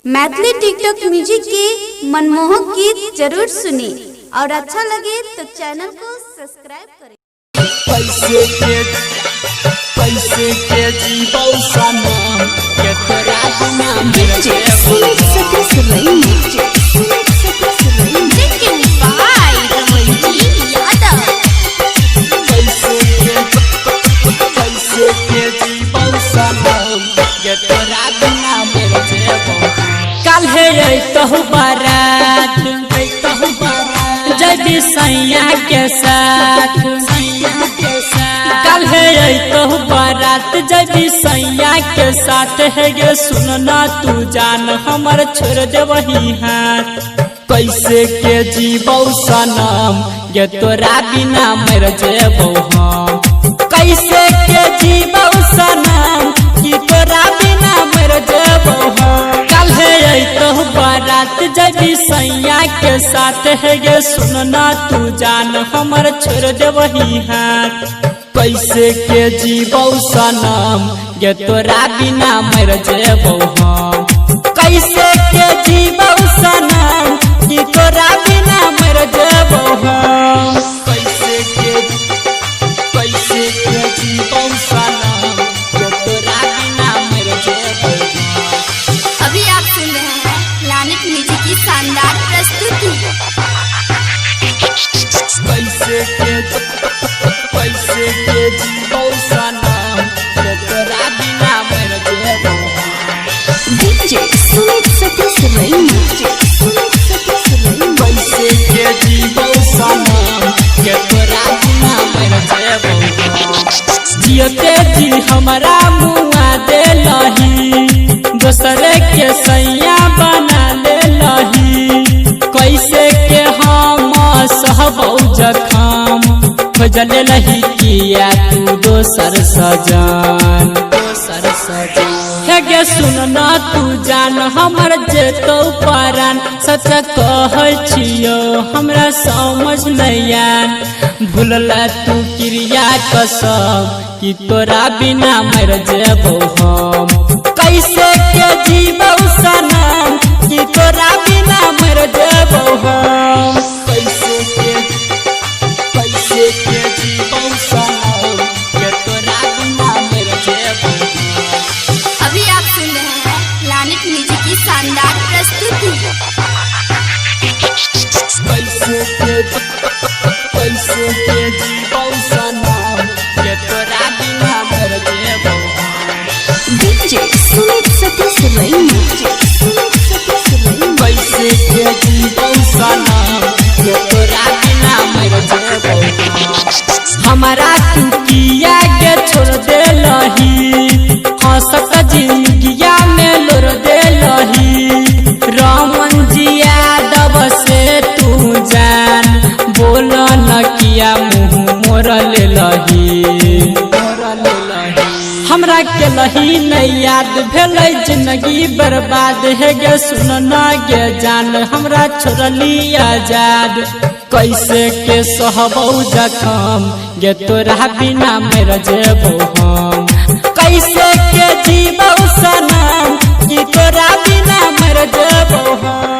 Maithili TikTok music के मनमोहक गीत जरूर सुने और अच्छा लगे तो चैनल को सब्सक्राइब करें। पैसे के जीवन सनम के तोरा बिना मेरे बारात जब सैया के साथ कल है तो बारात जब सैया के साथ है गे सुनना तू जान हमर छोड़ दे वही हाथ। कैसे के जीवो सनम गे तोरा बिना मर जेबो हम। कैसे के जीवो सनम कि तोरा बिना मर जेबो हम। कल है तो बारात जब सैया के साथ है गे सुनना तू जान हमर छोड़ दे वही हाथ। कैसे के जीवो सनम गे तोरा बिना मर जेबो हम। कैसे के जीवो सनम कि तोरा बिना मर जेबो हम। कैसे के जीवो सनम गे तोरा बिना मर जेबो हम। अभी आप सुन रहे हैं लानिक म्यूजिक की शानदार प्रस्तुति। कैसे के जीवो सनम गे तोरा बिना मर जेबो हम। डीजे सुमित सतीश रैना। कैसे के जीवो सनम गे तोरा बिना मर जेबो हम। जियते जी हमारा मुआ दे लही दोसरे के सैया बना ले लही। कैसे के हम सहबौ जखम खोजले लही किया तू दोसर सजन है गे सुनना तू जान हमर जेतो परान। सच कहै छियो हमरा समझ नहीं आन। भूलला तू क्रिया कसम कि तोरा बिना मर जेबो हम। कैसे के जीवो सनम कि तोरा बिना मर जेबो हम। कैसे के जीवो सनम कि तोरा बिना मर जेबो हम। अभी आप सुन रहे हैं लानिक म्यूजिक की शानदार प्रस्तुति। कैसे के जीवो सनम कि तोरा बिना मर जेबो हम। डीजे सुमित सतीश रैना। कैसे के जीवो सनम कि तोरा बिना मर जेबो हम। हमारा तू किया के छोड़ दे लही हंसत जिंदगिया में लोर दे लही। रमन जी यादव से तू जान बोल न किया मुँह मोर ले लही। हमरा के लही नहीं याद भेलै जिंदगी बर्बाद है गे सुनना गे जान हमरा छोड़ली आजाद। कैसे के सहबौ जखम गे तोरा बिना मर जेबो हम। कैसे के जीवो सनम कि तोरा बिना मर जेबो हम।